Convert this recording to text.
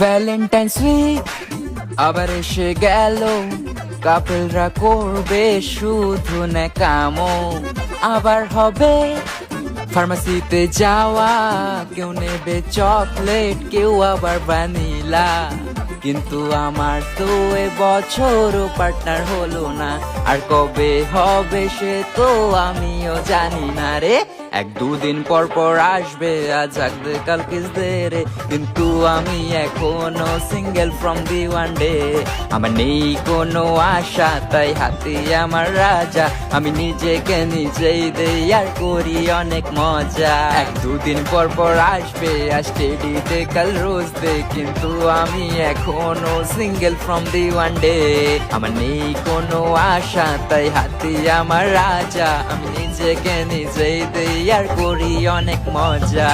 Valentine's week আবার এসে গেল, কাপেলরা করবে শুধু ন্যাকামো। আবার হবে ফার্মাসিতে যাওয়া, কেউ নেবে চকলেট, কেউ আবার ভ্যানিলা। কিন্তু আমার তো এবছরও পার্টনার হলো না, আর কবে হবে সে তো আমিও জানি না রে। এক দুদিন পর পর আসবে, আজ আগলে কাল কিসদে রে। কিন্তু আমি এখনো single from the one day. আমার নেই কোনো আশা, তাই হাতে আমার রাজা। আমি নিজেকে নিজেই দেই আর করি অনেক মজা। এক দুদিন পর পর আসবে, আজ টেডিতে কাল রোজ দে। কিন্তু আমি এখনো single from the one day. আমার নেই কোনো আশা, তাই হাতে আমার রাজা। আমি নিজেকে নিজেই দেই আর করি অনেক মজা।